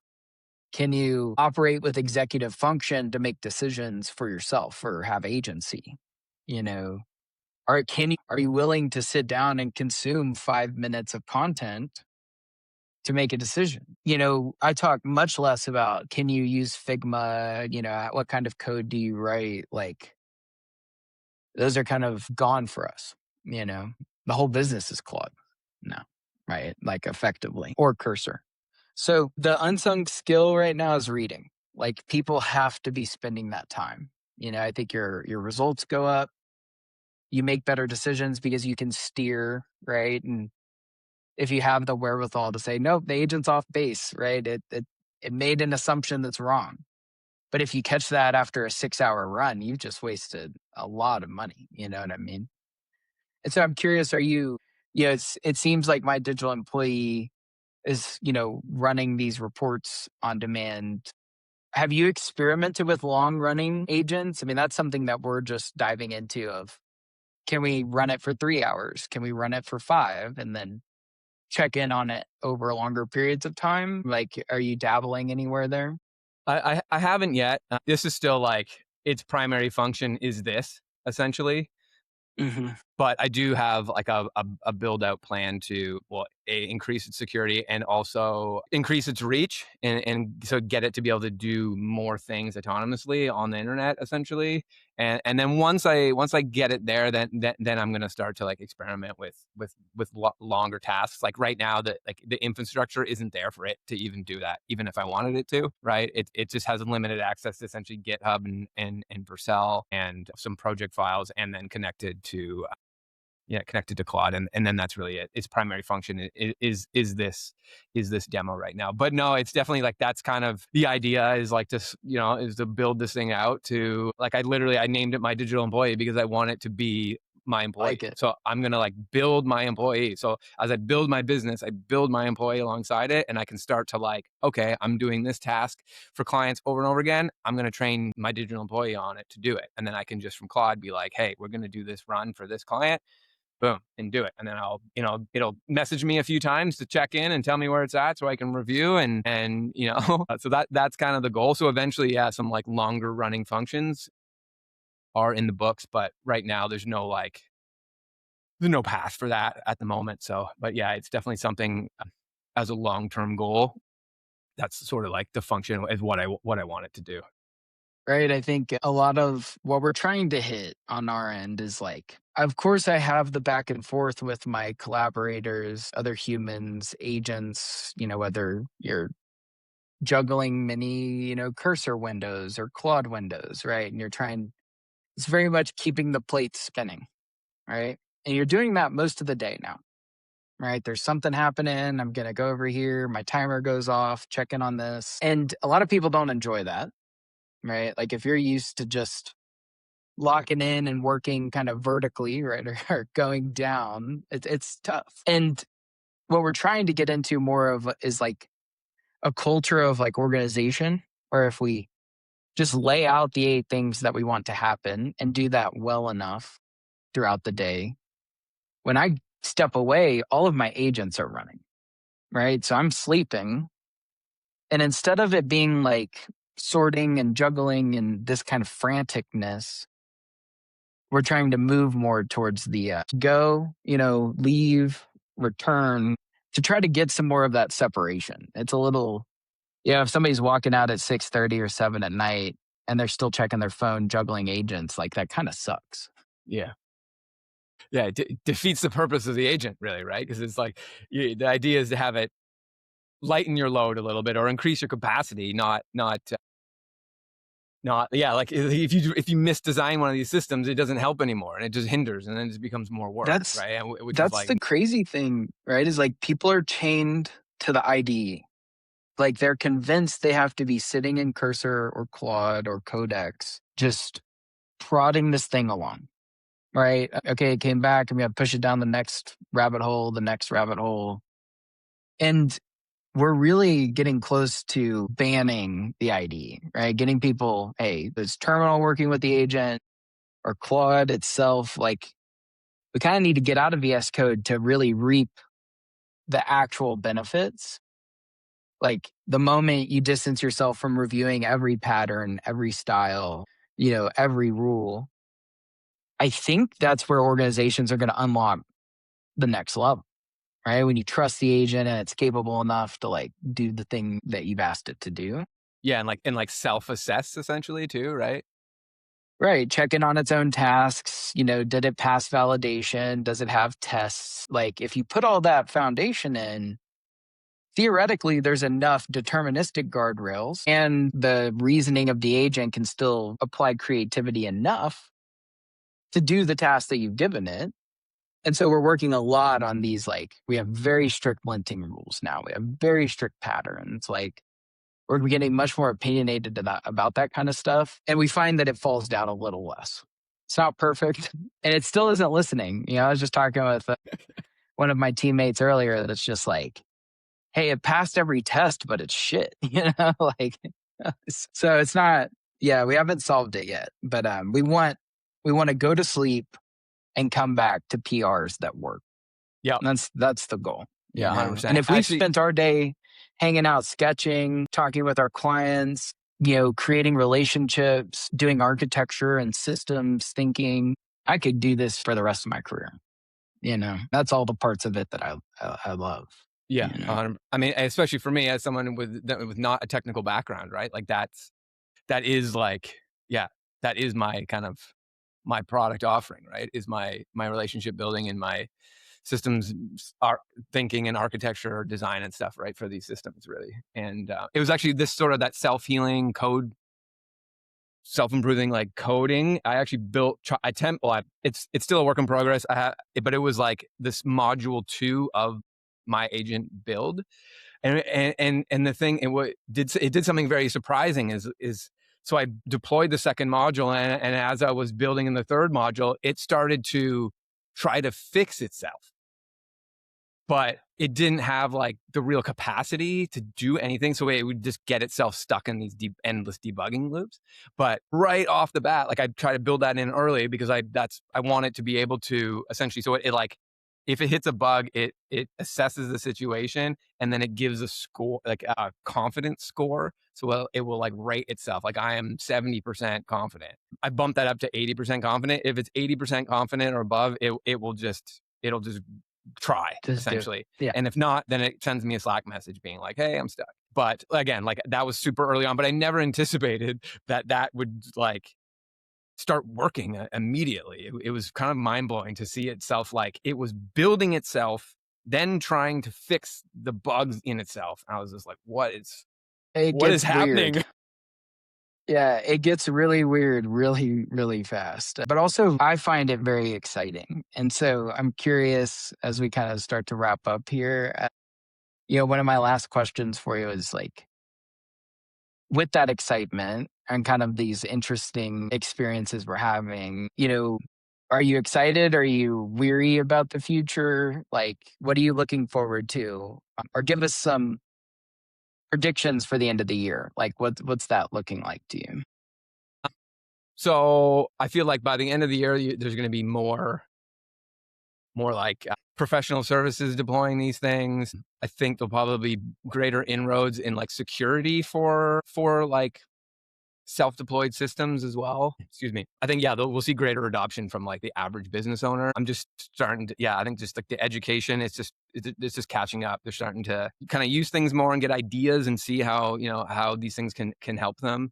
Can you operate with executive function to make decisions for yourself or have agency? Are you willing to sit down and consume 5 minutes of content to make a decision? I talk much less about, can you use Figma? What kind of code do you write? Like, those are kind of gone for us. The whole business is Claude now, right? Like, effectively, or Cursor. So the unsung skill right now is reading. Like, people have to be spending that time. I think your results go up. You make better decisions because you can steer, right? And if you have the wherewithal to say, nope, the agent's off base, right? It made an assumption that's wrong. But if you catch that after a 6-hour run, you've just wasted a lot of money. You know what I mean? And so I'm curious, are you, it seems like my digital employee is, running these reports on demand. Have you experimented with long running agents? I mean, that's something that we're just diving into of, can we run it for 3 hours? Can we run it for 5? And then check in on it over longer periods of time? Like, are you dabbling anywhere there? I haven't yet. This is still like, its primary function is this, essentially. Mm-hmm. But I do have like a build out plan to, well, increase its security and also increase its reach, and so get it to be able to do more things autonomously on the internet, essentially. And then once I get it there, then I'm going to start to like experiment with longer tasks. Like right now, the infrastructure isn't there for it to even do that, even if I wanted it to. Right? It just has limited access to essentially GitHub and Vercel and some project files, and then connected to Claude, and then that's really it. Its primary function is this demo right now. But no, it's definitely like that's kind of the idea, is like is to build this thing out to like I named it my digital employee because I want it to be my employee. Like it. So I'm gonna like build my employee. So as I build my business, I build my employee alongside it, and I can start to like, okay, I'm doing this task for clients over and over again. I'm gonna train my digital employee on it to do it, and then I can just from Claude be like, hey, we're gonna do this run for this client. Boom, and do it. And then it'll message me a few times to check in and tell me where it's at so I can review and so that's kind of the goal. So eventually, yeah, some like longer running functions are in the books, but right now there's no path for that at the moment. So, but yeah, it's definitely something as a long-term goal. That's sort of like the function is what I want it to do. Right. I think a lot of what we're trying to hit on our end is like, of course, I have the back and forth with my collaborators, other humans, agents, whether you're juggling many, cursor windows or Claude windows, right? And it's very much keeping the plate spinning, right? And you're doing that most of the day now, right? There's something happening. I'm going to go over here. My timer goes off, check in on this. And a lot of people don't enjoy that. Right? Like if you're used to just locking in and working kind of vertically, right, or going down, it's tough. And what we're trying to get into more of is like a culture of like organization, where if we just lay out the 8 things that we want to happen and do that well enough throughout the day, when I step away, all of my agents are running, right? So I'm sleeping. And instead of it being like sorting and juggling and this kind of franticness, we're trying to move more towards the go, leave, return, to try to get some more of that separation. It's a little, if somebody's walking out at 6:30 or 7 at night and they're still checking their phone, juggling agents, like that kind of sucks. Yeah. Yeah, it defeats the purpose of the agent, really, right? Because it's like the idea is to have it lighten your load a little bit or increase your capacity, not like if you misdesign one of these systems, it doesn't help anymore and it just hinders and then it just becomes more work. That's right. That's the crazy thing, right? Is like people are chained to the IDE. Like they're convinced they have to be sitting in Cursor or Claude or Codex, just prodding this thing along. Right? Okay, it came back and we got to push it down the next rabbit hole. And we're really getting close to banning the ID, right? Getting people, hey, this terminal working with the agent or Claude itself, like we kind of need to get out of VS Code to really reap the actual benefits. Like the moment you distance yourself from reviewing every pattern, every style, every rule, I think that's where organizations are going to unlock the next level. Right? When you trust the agent and it's capable enough to like do the thing that you've asked it to do. Yeah. And self-assess essentially too, right? Right. Check in on its own tasks. Did it pass validation? Does it have tests? Like if you put all that foundation in, theoretically, there's enough deterministic guardrails and the reasoning of the agent can still apply creativity enough to do the task that you've given it. And so we're working a lot on these, like, we have very strict linting rules now. We have very strict patterns. Like, we're getting much more opinionated about that kind of stuff. And we find that it falls down a little less. It's not perfect. And it still isn't listening. I was just talking with one of my teammates earlier that's just like, hey, it passed every test, but it's shit. Like, so it's not, we haven't solved it yet. But we want to go to sleep and come back to PRs that work. Yeah. That's the goal. Yeah, 100%. And if we've spent our day hanging out, sketching, talking with our clients, creating relationships, doing architecture and systems thinking, I could do this for the rest of my career. That's all the parts of it that I love. Yeah. You know? I mean, especially for me as someone with not a technical background, right? Like that is like, yeah, that is my kind of my product offering, right? Is my relationship building and my systems thinking and architecture design and stuff, right? For these systems, really. And it was actually this sort of that self-healing code, self-improving like coding. I actually built it's still a work in progress. But it was like this module 2 of my agent build. And the thing it did something very surprising is so I deployed the second module, and as I was building in the third module, it started to try to fix itself. But it didn't have like the real capacity to do anything. So it would just get itself stuck in these endless debugging loops. But right off the bat, like I try to build that in early because I want it to be able to essentially, so it like, if it hits a bug, it assesses the situation and then it gives a score, like a confidence score. So it will like rate itself. Like I am 70% confident. I bump that up to 80% confident. If it's 80% confident or above, it'll just try, essentially. Yeah. And if not, then it sends me a Slack message being like, hey, I'm stuck. But again, like that was super early on, but I never anticipated that would like start working immediately. It was kind of mind blowing to see itself, like it was building itself, then trying to fix the bugs in itself. I was just like, what is happening? Weird. Yeah, it gets really weird really, really fast. But also, I find it very exciting. And so I'm curious as we kind of start to wrap up here. One of my last questions for you is like, with that excitement and kind of these interesting experiences we're having, are you excited? Are you weary about the future? Like, what are you looking forward to? Or give us some predictions for the end of the year. Like, what's that looking like to you? So I feel like by the end of the year, there's going to be more like professional services deploying these things. I think there'll probably be greater inroads in like security for like self-deployed systems as well. Excuse me. I think, yeah, we'll see greater adoption from like the average business owner. I'm just starting to, I think just like the education, it's just catching up. They're starting to kind of use things more and get ideas and see how, how these things can help them.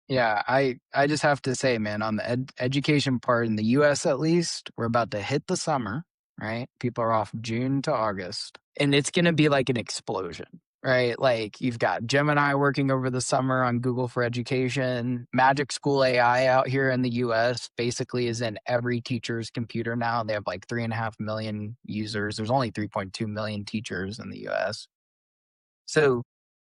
Yeah, I just have to say, man, on the education part in the US at least, we're about to hit the summer, right? People are off June to August, and it's going to be like an explosion, right? Like you've got Gemini working over the summer on Google for Education. Magic School AI out here in the US basically is in every teacher's computer now. They have like 3.5 million users. There's only 3.2 million teachers in the US. So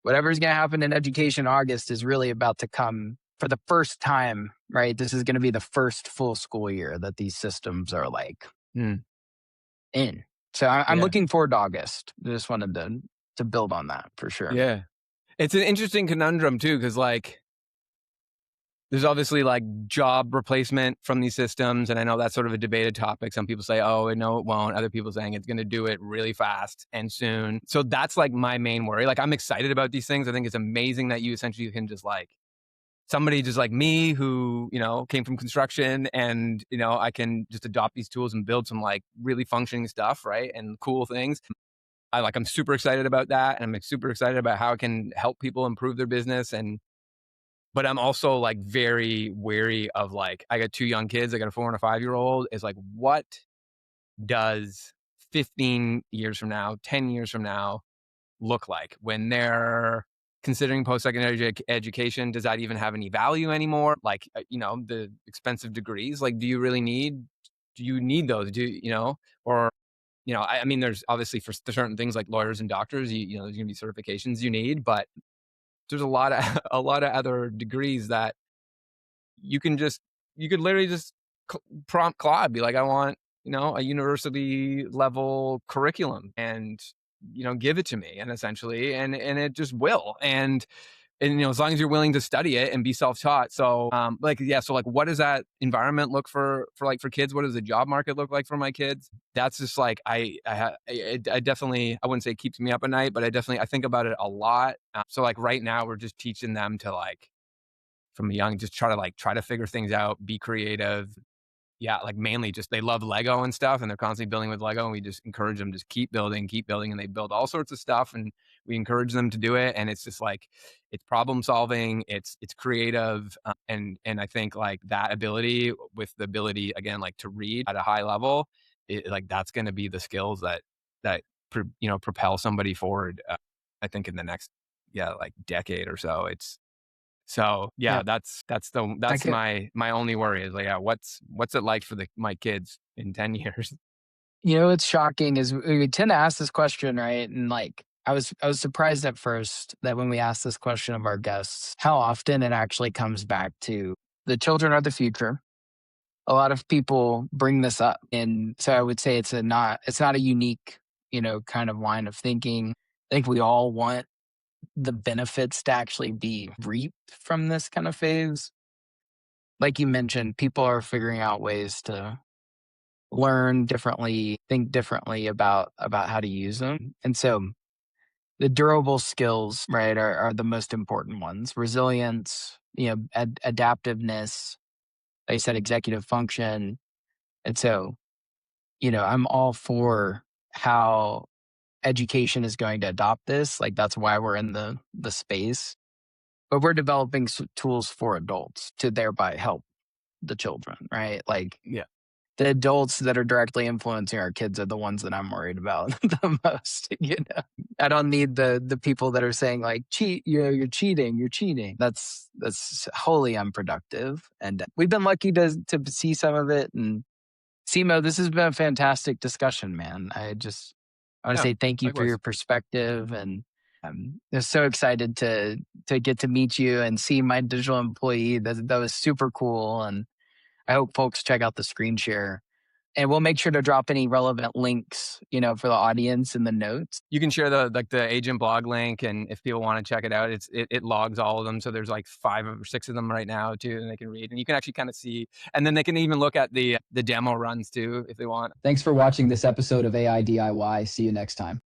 whatever's going to happen in education in August is really about to come for the first time, right? This is going to be the first full school year that these systems are like in. So I'm looking forward to August. I just wanted to build on that for sure. Yeah. It's an interesting conundrum too, because like there's obviously like job replacement from these systems. And I know that's sort of a debated topic. Some people say, oh, no, it won't. Other people saying it's going to do it really fast and soon. So that's like my main worry. Like I'm excited about these things. I think it's amazing that you essentially can just like, somebody just like me who, came from construction and, I can just adopt these tools and build some like really functioning stuff, right? And cool things. I'm super excited about that. And I'm super excited about how it can help people improve their business. But I'm also like very wary of like, I got 2 young kids. I got a 4 and a 5-year-old. It's like, what does 15 years from now, 10 years from now look like when they're considering post-secondary education? Does that even have any value anymore? Like, the expensive degrees, like, do you need those? Or, I mean, there's obviously for certain things like lawyers and doctors, there's going to be certifications you need, but there's a lot of other degrees that you could literally just prompt Claude, be like, I want, a university level curriculum and, give it to me, and essentially, and it just will. And as long as you're willing to study it and be self-taught. So, so what does that environment look for kids? What does the job market look like for my kids? That's just like, I definitely, I wouldn't say it keeps me up at night, but I think about it a lot. So like right now we're just teaching them to like, from young, just try to figure things out, be creative, yeah, like mainly just they love Lego and stuff, and they're constantly building with Lego, and we just encourage them to just keep building, and they build all sorts of stuff, and we encourage them to do it. And it's just like it's problem solving, it's creative, and I think like that ability with the ability again like to read at a high level, like that's going to be the skills that propel somebody forward. I think in the next like decade or so. So yeah, Yeah. that's I could, my only worry is like, yeah, what's it like for my kids in 10 years? what's shocking is we tend to ask this question, right? And like, I was surprised at first that when we asked this question of our guests, how often it actually comes back to the children are the future. A lot of people bring this up, and so I would say it's not a unique, kind of line of thinking. I think we all want the benefits to actually be reaped from this kind of phase. Like you mentioned, people are figuring out ways to learn differently, think differently about how to use them. And so the durable skills, right, are the most important ones. Resilience, adaptiveness, like I said, executive function. And so, I'm all for how education is going to adopt this. Like that's why we're in the space. But we're developing tools for adults to thereby help the children, right? Like Yeah. the adults that are directly influencing our kids are the ones that I'm worried about the most. I don't need the people that are saying like, cheat, you're cheating. That's wholly unproductive. And we've been lucky to see some of it. And Simo, this has been a fantastic discussion, man. I want to say thank you for Likewise. your perspective, and I'm just so excited to get to meet you and see my digital employee. That was super cool, and I hope folks check out the screen share. And we'll make sure to drop any relevant links, for the audience in the notes. You can share the agent blog link, and if people want to check it out, it logs all of them. So there's like 5 or 6 of them right now too, and they can read, and you can actually kind of see, and then they can even look at the demo runs too if they want. Thanks for watching this episode of AI DIY. See you next time.